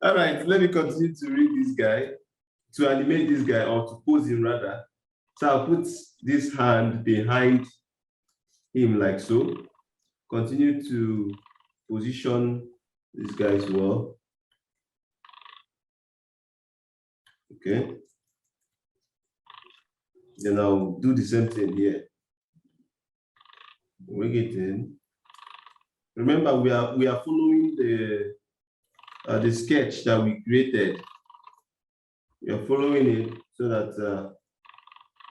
All right, let me continue to read this guy, to animate this guy, or to pose him rather. So I'll put this hand behind him like so. Continue to position this guy as well. Okay. Then I'll do the same thing here. Bring it in. Remember, we are following the sketch that we created. We are following it so that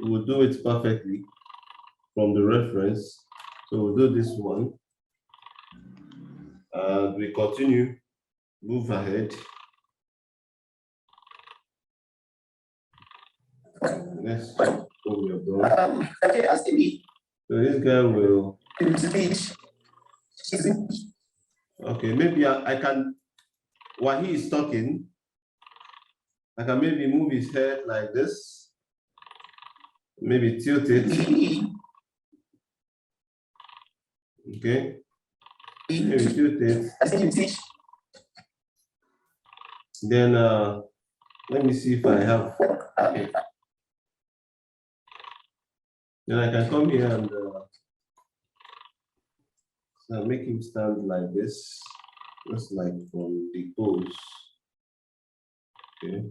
we will do it perfectly from the reference. So we'll do this one. We continue, move ahead. Let's what we have done. So this guy will. Okay, maybe I can, while he is talking, I can maybe move his head like this, maybe tilt it. Okay, maybe tilt it. Then let me see if I have. Okay. Then I can come here and make him stand like this, just like from the pose. Okay.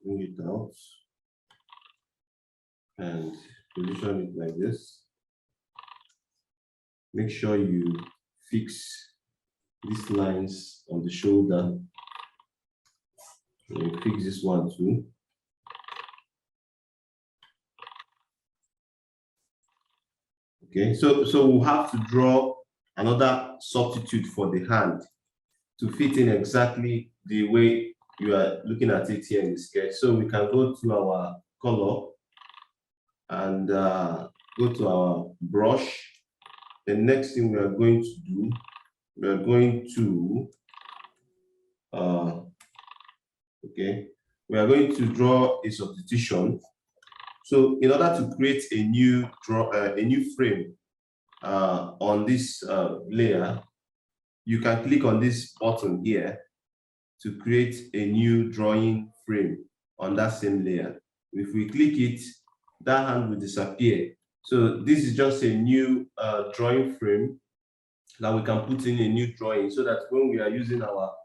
Bring it out and position it like this. Make sure you fix these lines on the shoulder. And fix this one too. Okay, so we'll have to draw another substitute for the hand to fit in exactly the way you are looking at it here in the sketch. So we can go to our color and go to our brush. The next thing we are going to do, we are going to we are going to draw a substitution. So in order to create a new frame on this layer, you can click on this button here to create a new drawing frame on that same layer. If we click it, that hand will disappear. So this is just a new drawing frame that we can put in a new drawing, so that when we are using our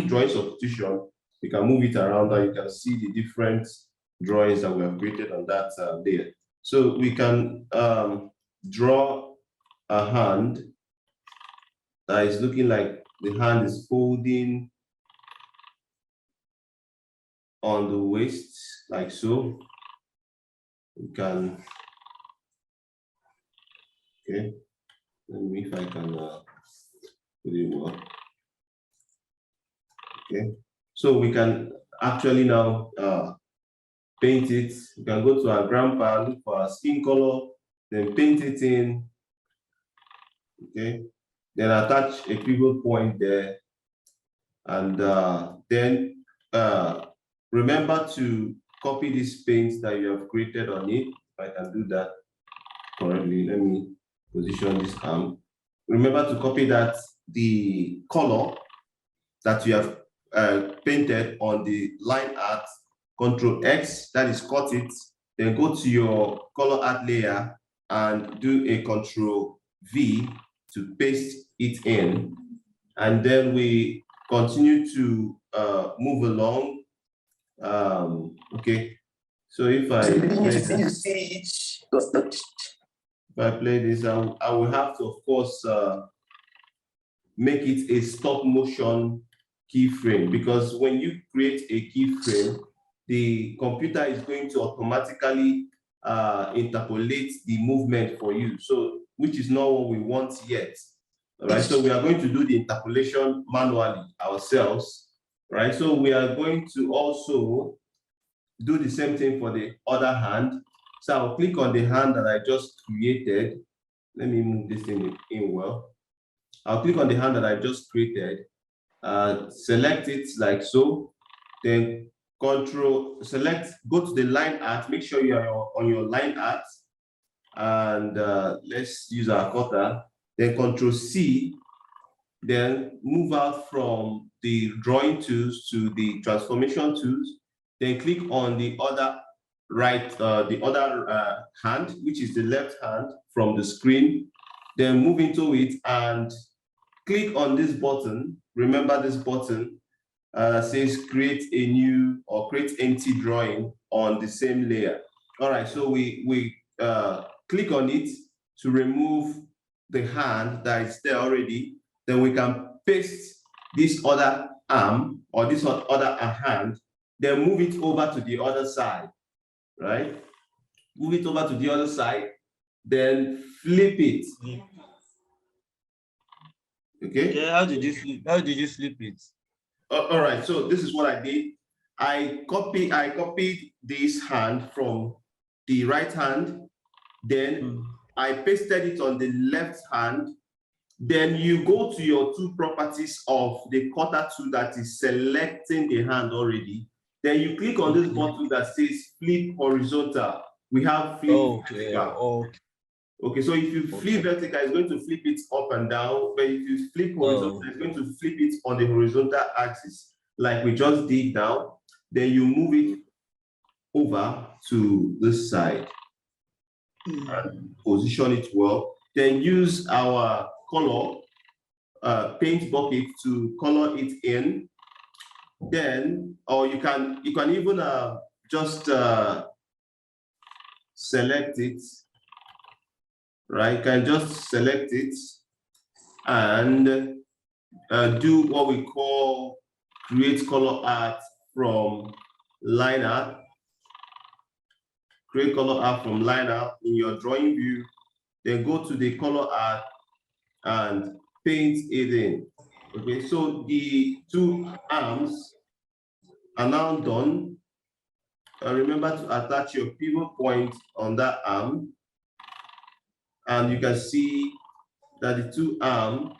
drawing substitution, we can move it around and you can see the different drawings that we have created on that layer. So we can draw a hand that is looking like the hand is folding on the waist, like so. We can, okay, let me, if I can put it more. Okay, so we can actually now paint it. We can go to our grandpa, look for our skin color, then paint it in. Okay, then attach a pivot point there, and then remember to copy this paint that you have created on it. If I can do that correctly, let me position this arm. Remember to copy that, the color that you have painted on the line art, Control X, that is cut it, then go to your color art layer and do a Control V to paste it in. And then we continue to move along. Okay, so if I play this, I will have to, of course, make it a stop motion keyframe, because when you create a keyframe, the computer is going to automatically interpolate the movement for you. So, which is not what we want yet. All right, so we are going to do the interpolation manually ourselves. Right, so we are going to also do the same thing for the other hand. So I'll click on the hand that I just created. Let me move this thing in well. I'll click on the hand that I just created, select it like so, then Control, select, go to the line art, make sure you are on your line art, and let's use our cutter. then Control C, then move out from the drawing tools to the transformation tools, then click on the other hand, which is the left hand from the screen, then move into it and click on this button. Remember this button that says create a new or create empty drawing on the same layer. All right, so we click on it to remove the hand that is there already. Then we can paste this other arm or this other hand, then move it over to the other side, right? Move it over to the other side, then flip it. Okay. Yeah, how did you flip it? All right, so this is what I did. I copied this hand from the right hand, then I pasted it on the left hand. Then you go to your two properties of the cutter tool that is selecting the hand already. Then you click on this button that says flip horizontal. We have flip vertical. Okay, so if you flip vertical, it's going to flip it up and down. But if you flip horizontal, it's going to flip it on the horizontal axis, like we just did now. Then you move it over to this side and position it well. Then use our color paint bucket to color it in. Then, or you can even just select it. Right, you can just select it and do what we call create color art from line art. Create color art from line art in your drawing view. Then go to the color art and paint it in. Okay, so the two arms are now done. Remember to attach your pivot point on that arm. And you can see that the two arms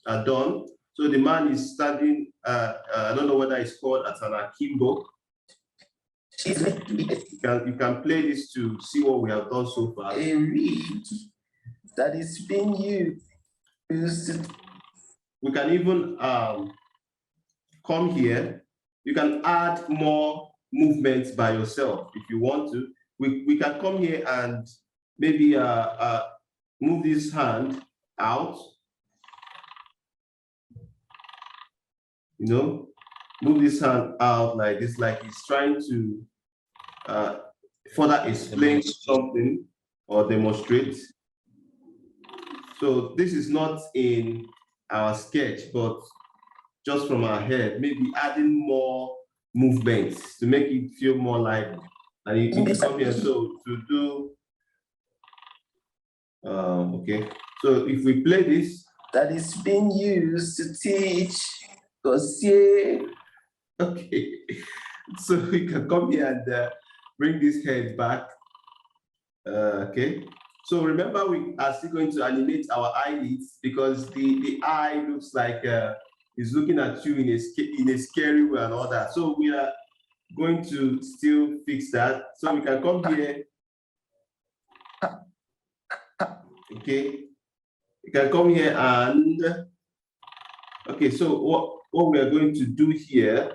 are done. So the man is standing, I don't know whether it's called as an akimbo. You can play this to see what we have done so far. A reed that is being used. We can even come here. You can add more movements by yourself if you want to. We can come here and maybe move this hand out, move this hand out like this, like he's trying to further explain something or demonstrate. So this is not in our sketch, but just from our head, maybe adding more movements to make it feel more lively. And you can come here so to do. Okay, so if we play this, that is being used to teach dossier. Okay, so we can come here and bring this head back. Okay, so remember we are still going to animate our eyelids because the eye looks like it's looking at you in a scary way and all that. So we are going to still fix that. So we can come here. Okay, you can come here and, okay, so what we are going to do here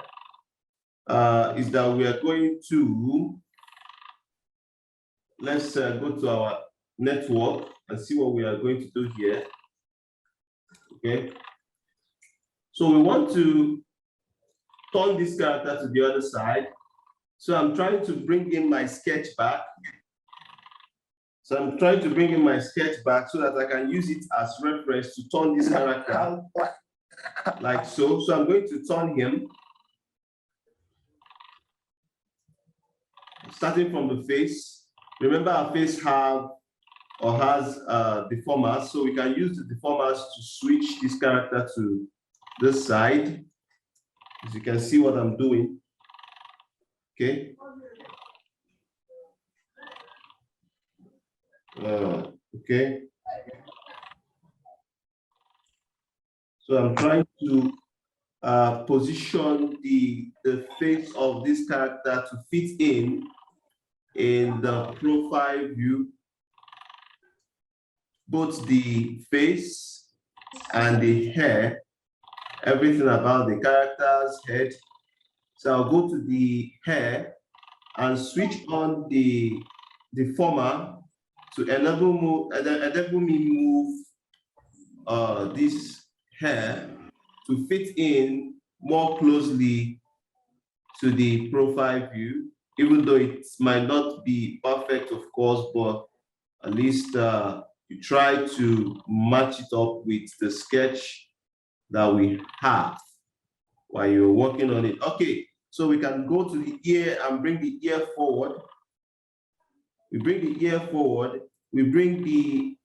is that we are going to, let's go to our network and see what we are going to do here. Okay, so we want to turn this character to the other side. So I'm trying to bring in my sketch back. So I'm trying to bring in my sketch back so that I can use it as reference to turn this character like so. So I'm going to turn him, starting from the face. Remember our face has deformers, so we can use the deformers to switch this character to this side. As you can see what I'm doing. Okay. Okay. So I'm trying to position the face of this character to fit in the profile view. both the face and the hair, everything about the character's head. So I'll go to the hair and switch on the deformer to enable me move this hair to fit in more closely to the profile view, even though it might not be perfect, of course, but at least you try to match it up with the sketch that we have while you're working on it. Okay, so we can go to the ear and bring the ear forward. We bring the ear forward. We bring the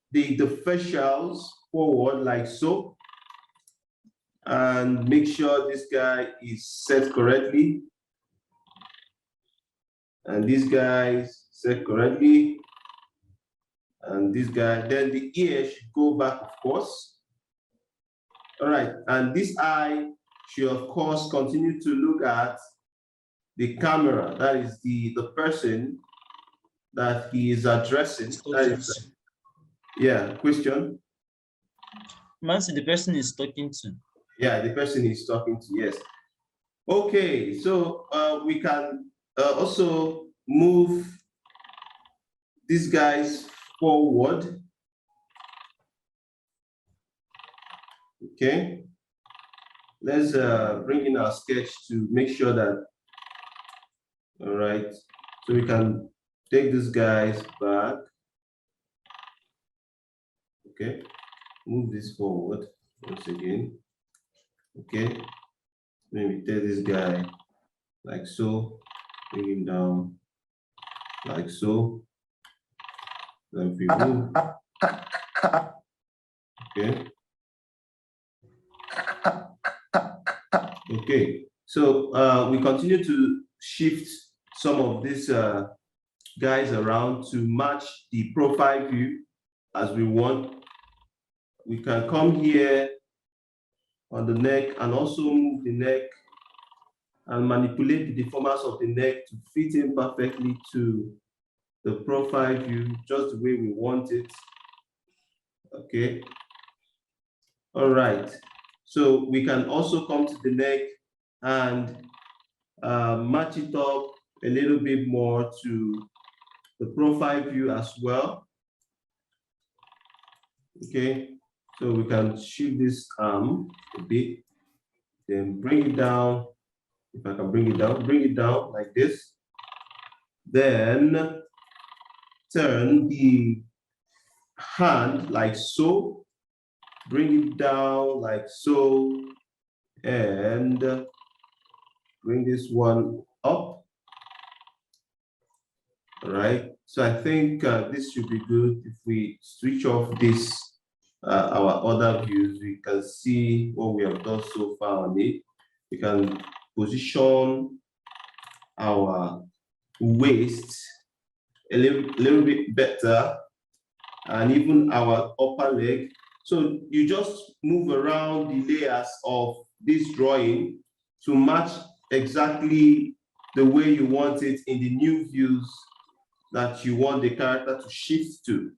facials forward like so. And make sure this guy is set correctly. And this guy is set correctly. And this guy, then the ear should go back, of course. All right, and this eye should, of course, continue to look at the camera. That is the person that he is addressing. That is, yeah, question? Mansi, the person is talking to. Yeah, the person is talking to, yes. Okay, so we can also move these guys forward. Okay, let's bring in our sketch to make sure that, all right, so we can take these guys back. Okay, move this forward once again. Okay, maybe take this guy like so, bring him down like so. Then we move. Okay. Okay, so we continue to shift some of these guys around to match the profile view as we want. We can come here on the neck and also move the neck and manipulate the deformers of the neck to fit in perfectly to the profile view, just the way we want it. Okay. All right. So we can also come to the neck and match it up a little bit more to the profile view as well. Okay. So we can shift this arm a bit, then bring it down. If I can bring it down like this. Then turn the hand like so, bring it down like so, and bring this one up. All right. So I think this should be good. If we switch off this, our other views, we can see what we have done so far on it. We can position our waist a little bit better, and even our upper leg. So you just move around the layers of this drawing to match exactly the way you want it in the new views that you want the character to shift to.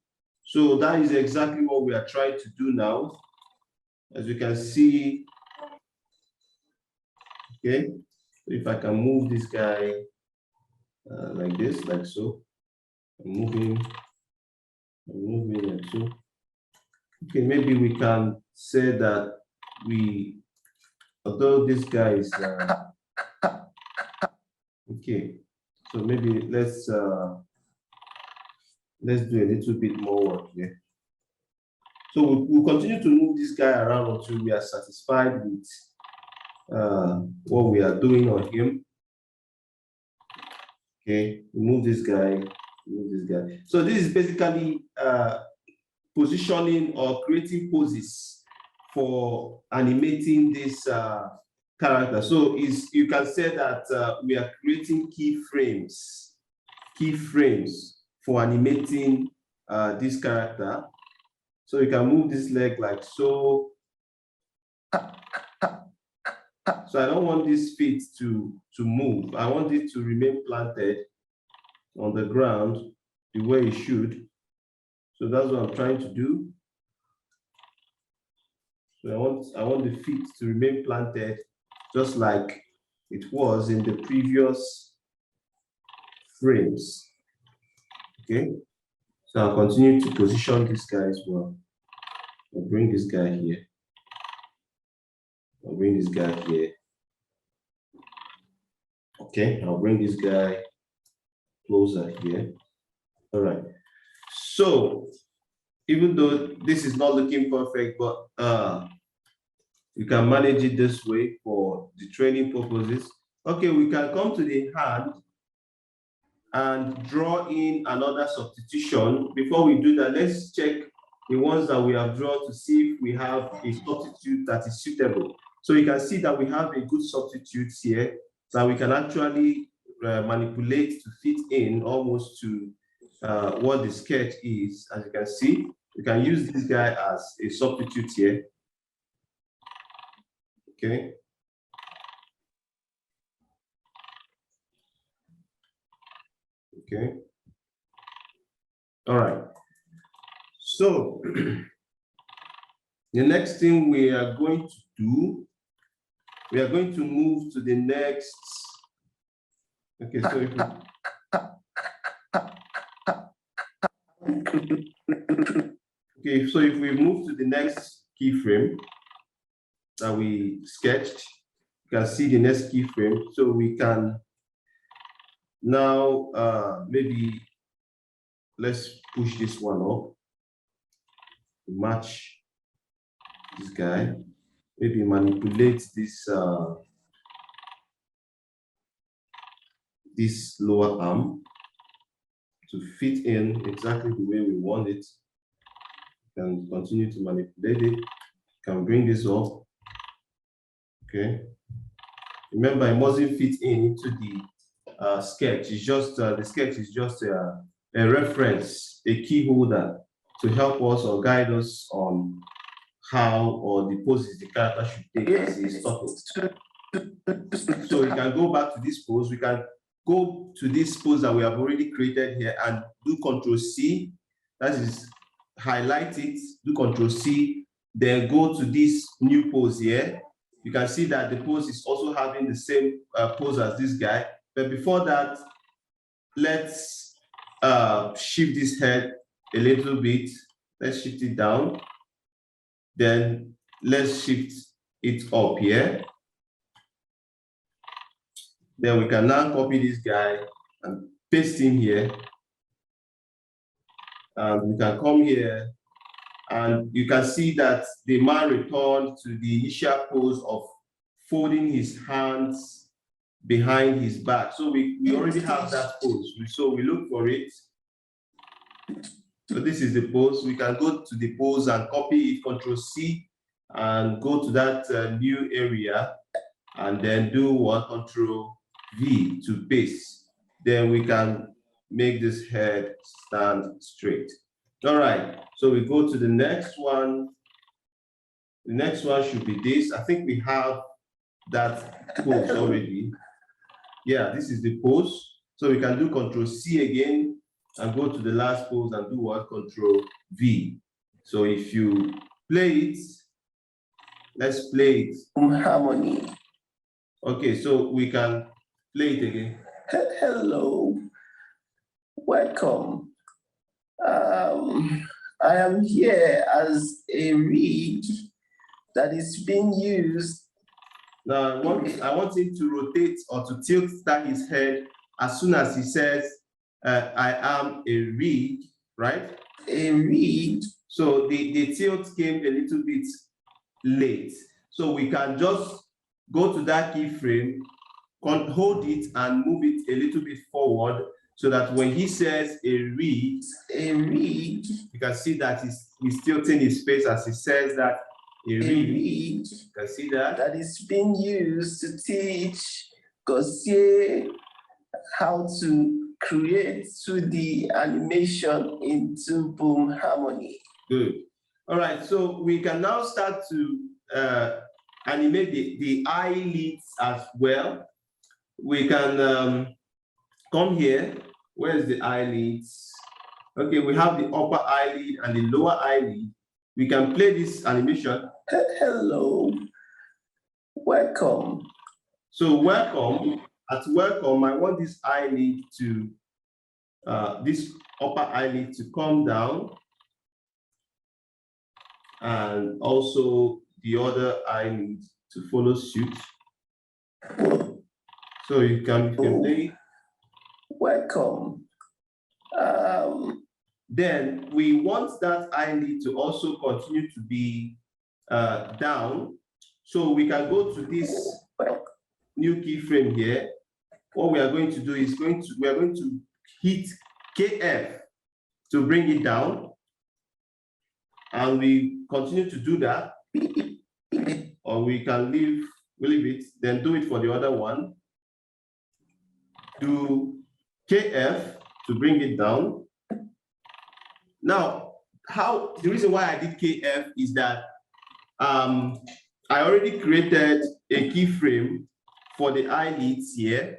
So that is exactly what we are trying to do now. As you can see, okay, if I can move this guy like this, like so, I'm moving like so. Okay, maybe we can say that although this guy is, okay, so maybe let's do a little bit more work here. So we'll continue to move this guy around until we are satisfied with what we are doing on him. Okay, move this guy, move this guy. So this is basically positioning or creating poses for animating this character. So you can say that we are creating keyframes for animating this character. So you can move this leg like so. So I don't want this feet to move. I want it to remain planted on the ground the way it should. So that's what I'm trying to do. So I want the feet to remain planted just like it was in the previous frames. Okay. So I'll continue to position this guy as well. I'll bring this guy here. I'll bring this guy here. Okay, I'll bring this guy closer here. All right. So even though this is not looking perfect, but you can manage it this way for the training purposes. Okay, we can come to the hand and draw in another substitution. Before we do that, let's check the ones that we have drawn to see if we have a substitute that is suitable. So you can see that we have a good substitute here that we can actually manipulate to fit in almost to what the sketch is. As you can see, we can use this guy as a substitute here. Okay. Okay. All right. So the next thing we are going to do, we are going to move to the next. Okay, so if okay, so if we move to the next keyframe that we sketched, you can see the next keyframe. So we can now maybe let's push this one up to match this guy. Maybe manipulate this this lower arm to fit in exactly the way we want it. Can continue to manipulate it. Can bring this up. Okay. Remember, it mustn't fit into the sketch. It's just the sketch is just a reference, a key holder to help us or guide us on how or the poses the character should take as he starts. So we can go back to this pose. We can go to this pose that we have already created here and do Ctrl+C. That is, highlight it, do Ctrl+C, then go to this new pose here. You can see that the pose is also having the same pose as this guy. But before that, let's shift this head a little bit. Let's shift it down. Then let's shift it up here. Then we can now copy this guy and paste him here. And we can come here and you can see that the man returned to the initial pose of folding his hands behind his back. So we already have that pose. So we look for it. So this is the pose. We can go to the pose and copy it, Ctrl+C, and go to that new area, and then do what? Ctrl+V to paste. Then we can make this head stand straight. All right, so we go to the next one. The next one should be this. I think we have that pose already. Yeah, this is the pose. So we can do Ctrl+C again and go to the last pose and do what? Ctrl+V. So if you play it, let's play it. Harmony. Okay, so we can play it again. Hello, welcome. I am here as a rig that is being used. Now, I want him to rotate or to tilt his head as soon as he says, I am a rig, right? A rig. So the tilt came a little bit late. So we can just go to that keyframe, hold it and move it a little bit forward so that when he says a rig, you can see that he's tilting his face as he says that a rig. You can see that. That is being used to teach Gossier how to create 2D animation into Boom Harmony. Good. All right, so we can now start to animate the eyelids as well. We can come here. Where's the eyelids? Okay, we have the upper eyelid and the lower eyelid. We can play this animation. Hello. Welcome. So welcome. At welcome, I want this eyelid to, this upper eyelid to come down. And also the other eyelid to follow suit. So you can play. Welcome. Then we want that eyelid to also continue to be down. So we can go to this new keyframe here. What we are going to do is we are going to hit KF to bring it down. And we continue to do that. Or we can leave it, then do it for the other one. Do KF to bring it down. Now, the reason why I did KF is that I already created a keyframe for the eyelids here.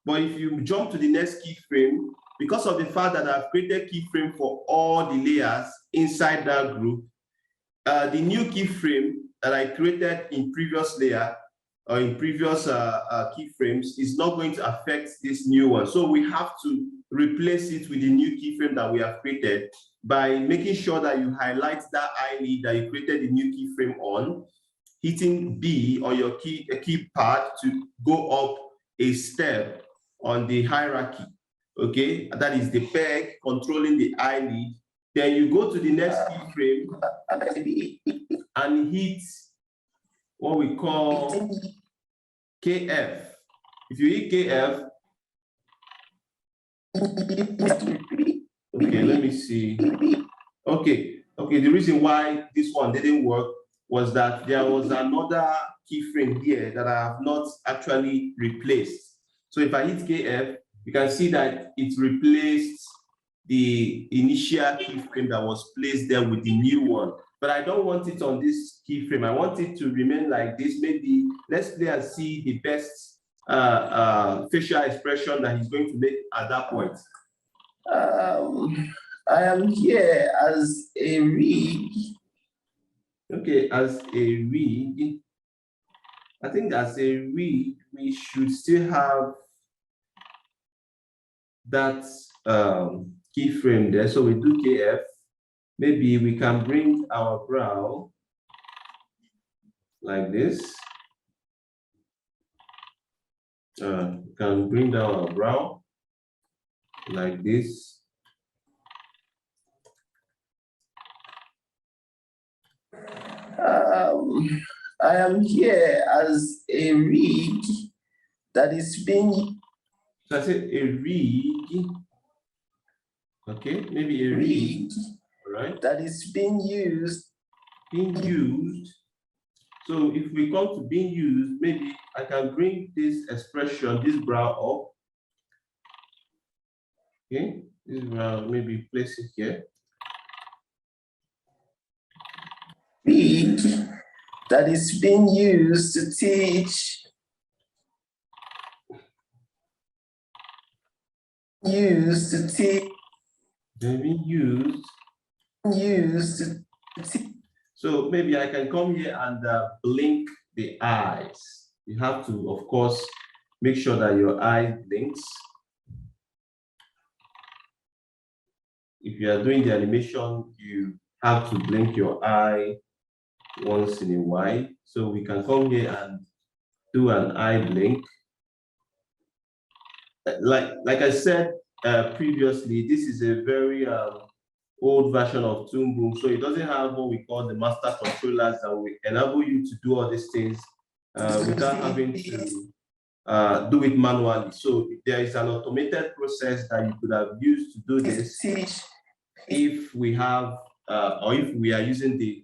But if you jump to the next keyframe, because of the fact that I've created keyframe for all the layers inside that group, the new keyframe that I created in previous layer or in previous keyframes is not going to affect this new one. So we have to replace it with the new keyframe that we have created by making sure that you highlight that eyelid that you created the new keyframe on, hitting B on your keypad to go up a step on the hierarchy. Okay, that is the peg controlling the eyelid. Then you go to the next keyframe and hit what we call KF. If you hit KF, okay, let me see. Okay, the reason why this one didn't work was that there was another keyframe here that I have not actually replaced. So if I hit KF, you can see that it replaced the initial keyframe that was placed there with the new one. But I don't want it on this keyframe. I want it to remain like this. Maybe let's play and see the best facial expression that he's going to make at that point. I am here as a rig. Okay, as a rig. I think as a rig, we should still have that keyframe there. So we do KF. Maybe we can bring our brow like this. We can bring down our brow like this. I am here as a rig that is being. So I said a rig. Okay, maybe a rig. Right? That is being used. So if we come to being used, maybe I can bring this expression, this brow up. Okay, this brow, maybe place it here. Rig that is being used to teach. Used to teach. Maybe used to teach. So maybe I can come here and blink the eyes. You have to, of course, make sure that your eye blinks. If you are doing the animation, you have to blink your eye once in a while. So we can come here and do an eye blink. Like I said previously, this is a very old version of Toon Boom, so it doesn't have what we call the master controllers that will enable you to do all these things without having to do it manually. So there is an automated process that you could have used to do this if we have or if we are using the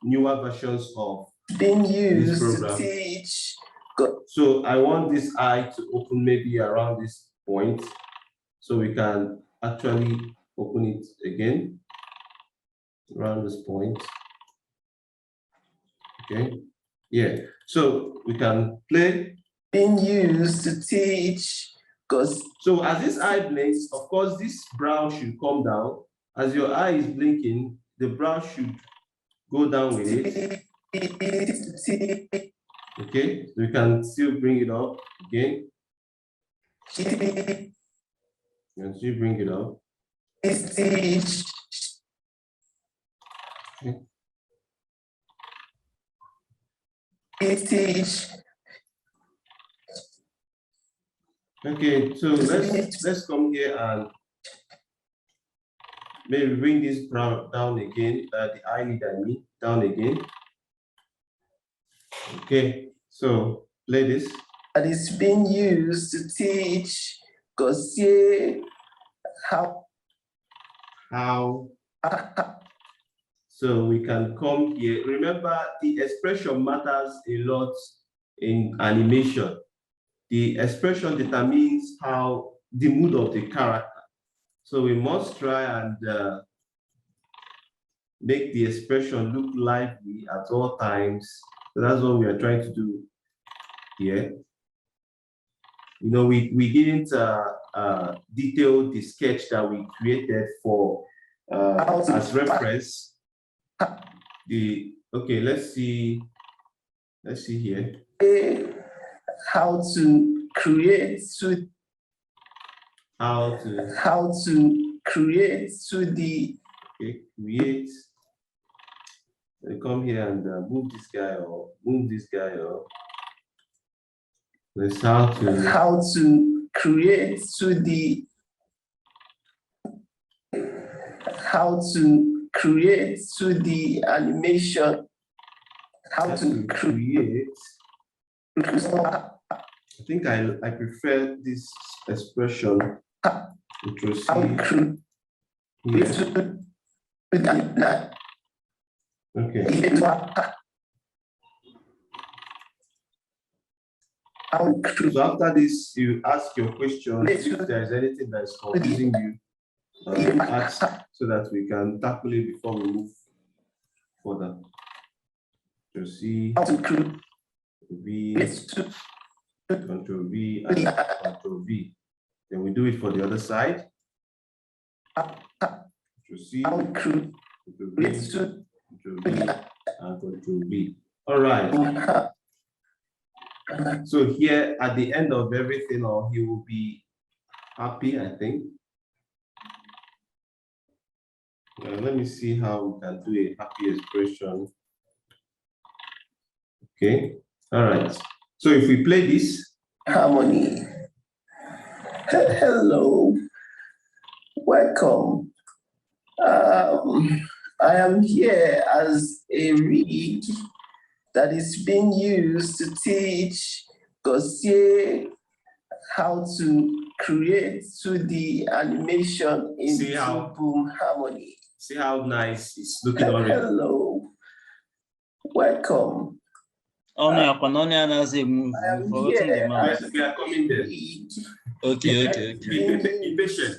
newer versions of this program. So I want this eye to open maybe around this point, so we can actually open it again around this point. Okay, yeah. So we can play. Being used to teach Because So as this eye blinks, of course, this brow should come down. As your eye is blinking, the brow should go down with it. Okay, so you can still bring it up again. You can still bring it up. Okay. Okay, so let's come here and maybe bring this brow down again, the eyelid I mean, down again. Okay, so play this. That is being used to teach Gaussier how. So we can come here. Remember, the expression matters a lot in animation. The expression determines how the mood of the character. So we must try and make the expression look lively at all times. So that's what we are trying to do here. You know, we didn't detail the sketch that we created for as reference. Okay, let's see here. How to create to create to the create. Let me come here and move this guy or move this guy up. Let's how to create to the animation. How to create. I think I prefer this expression. Okay. So after this, you ask your question. If there is anything that is confusing you, ask so that we can tackle it before we move further. To see V, Control V, and Control V. Then we do it for the other side. To see Control V, Control V, and Control V. All right. So here at the end of everything, or he will be happy, I think. Let me see how we can do a happy expression. Okay, all right. So if we play this. Harmony. Hello, welcome. I am here as a reed that is being used to teach Gaussier how to create 2D animation in boom harmony. See how nice it's looking already. Hello, welcome. Oh no, I move. We are coming there. Okay. Be patient.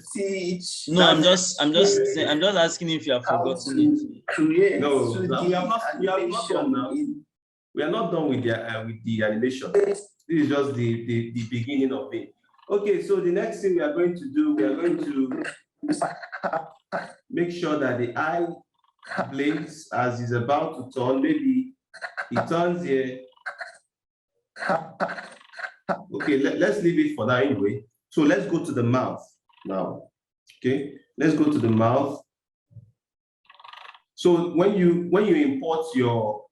No, I'm just asking if you have forgotten it. Create no, we are not done now. We are not done with the animation. This is just the beginning of it. Okay, so the next thing we are going to do, we are going to make sure that the eye blinks as it's about to turn. Maybe it turns here. Okay, let's leave it for now anyway. So let's go to the mouth now. Okay, let's go to the mouth. So when you import your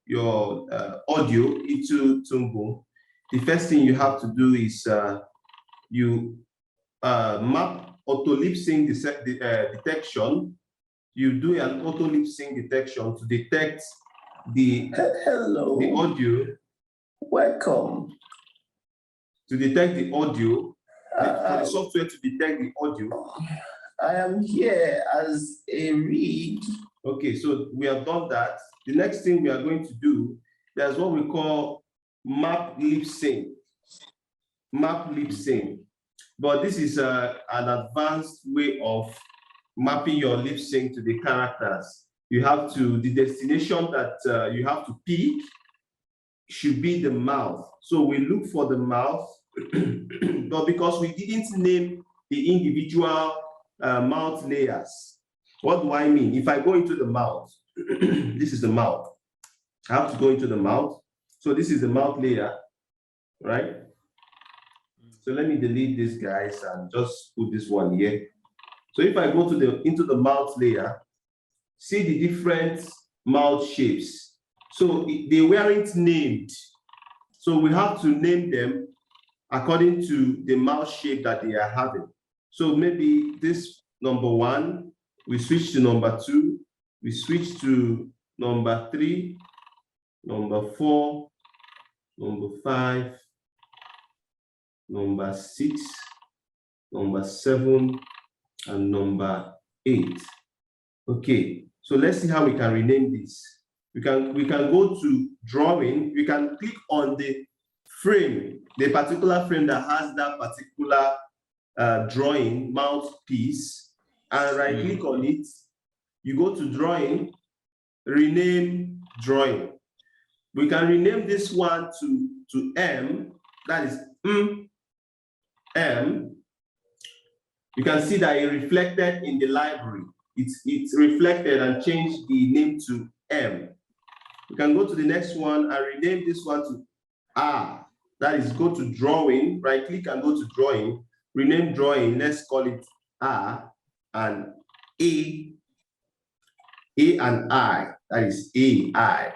audio into Toon Boom, the first thing you have to do is you map auto lip sync detection. You do an auto lip sync detection to detect the audio. Welcome. To detect the audio, for the software to detect the audio. I am here as a read. Okay, so we have done that. The next thing we are going to do, there's what we call map lip sync. Map lip sync. But this is an advanced way of mapping your lip sync to the characters. You have to, the destination that you have to pick should be the mouth. So we look for the mouth. But because we didn't name the individual mouth layers, what do I mean? If I go into the mouth, this is the mouth. I have to go into the mouth. So this is the mouth layer, right? So let me delete these guys and just put this one here. So if I go to into the mouth layer, see the different mouth shapes. So they weren't named. So we have to name them according to the mouth shape that they are having. So maybe this number 1, we switch to number 2, we switch to number 3, number 4, number 5, number 6, number 7, and number 8. Okay, so let's see how we can rename this. We can go to drawing. We can click on the frame, the particular frame that has that particular drawing mouthpiece, and right click on it. You go to drawing, rename drawing. We can rename this one to M, that is M. You can see that it reflected in the library. It's reflected and changed the name to M. We can go to the next one and rename this one to R. That is, go to drawing, right click and go to drawing, rename drawing, let's call it R and A and I, that is AI.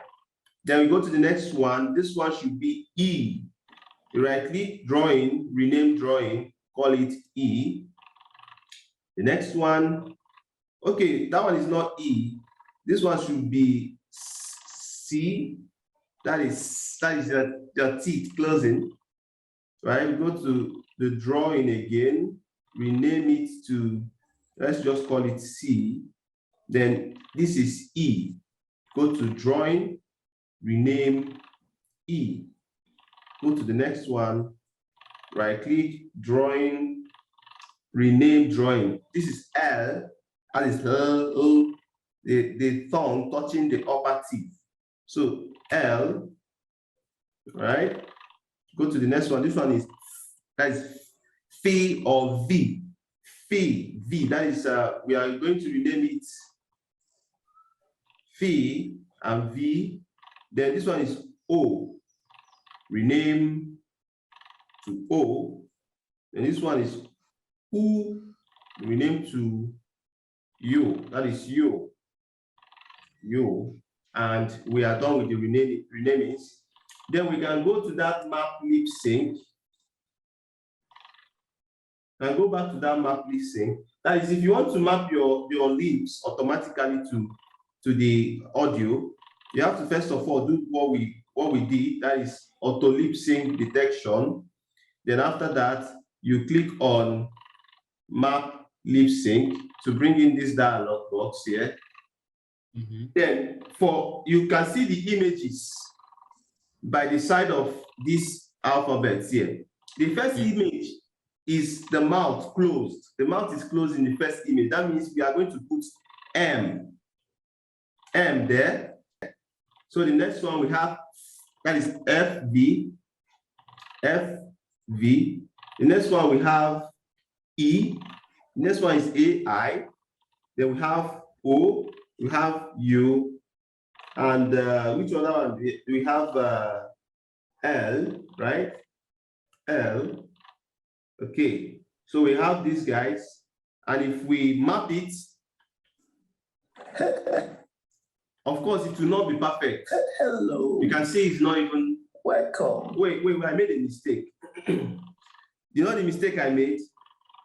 Then we go to the next one. This one should be E. You right click, drawing, rename drawing, call it E. The next one, okay, that one is not E. This one should be C. That is your teeth closing. Right, we go to the drawing again, rename it to, let's just call it C. Then this is E. Go to drawing, rename E. Go to the next one, right click, drawing, rename drawing. This is L, that is L, the tongue touching the upper teeth. So L, right? Go to the next one. This one is, that is F or V. V, that is, we are going to rename it F and V. Then this one is O. Rename to O. And this one is U. Rename to U. That is U. And we are done with the renamings. Then we can go to that map lip sync and go back to that map lip sync. That is, if you want to map your lips automatically to the audio, you have to first of all do what we did, that is auto lip sync detection. Then after that, you click on map lip sync to bring in this dialog box here. Then you can see the images by the side of these alphabets here. The first image is the mouth closed. The mouth is closed in the first image. That means we are going to put M there. So the next one we have, that is FV. The next one we have E. The next one is AI. Then we have O. We have U. And which other one? We have L, right? L. Okay. So we have these guys. And if we map it, of course, it will not be perfect. Hello. You can see it's not even. Welcome. Wait, I made a mistake. You know the mistake I made?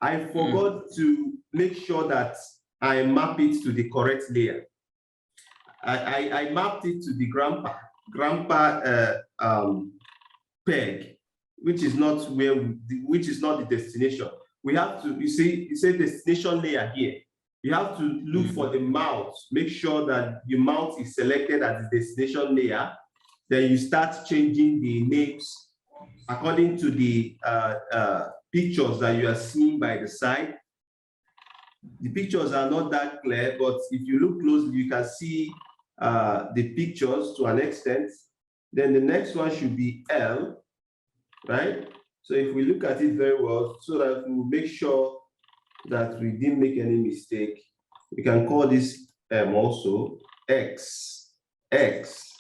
I forgot to make sure that I map it to the correct layer. I mapped it to the grandpa peg, which is not the destination. We have to, you see destination layer here. You have to look for the mouth, make sure that your mouth is selected as the destination layer. Then you start changing the names according to the pictures that you are seeing by the side. The pictures are not that clear, but if you look closely, you can see the pictures to an extent. Then the next one should be L, right? So if we look at it very well, so that we make sure that we didn't make any mistake, we can call this also x, x,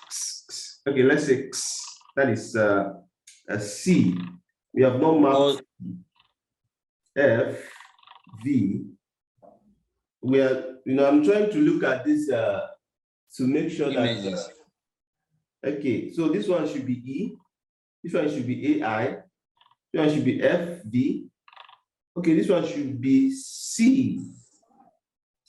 x. Okay, let's say x. That is a C. We have not mapped F, V. We are, I'm trying to look at this to make sure that. Okay, so this one should be E. This one should be AI. This one should be FV. Okay, this one should be C.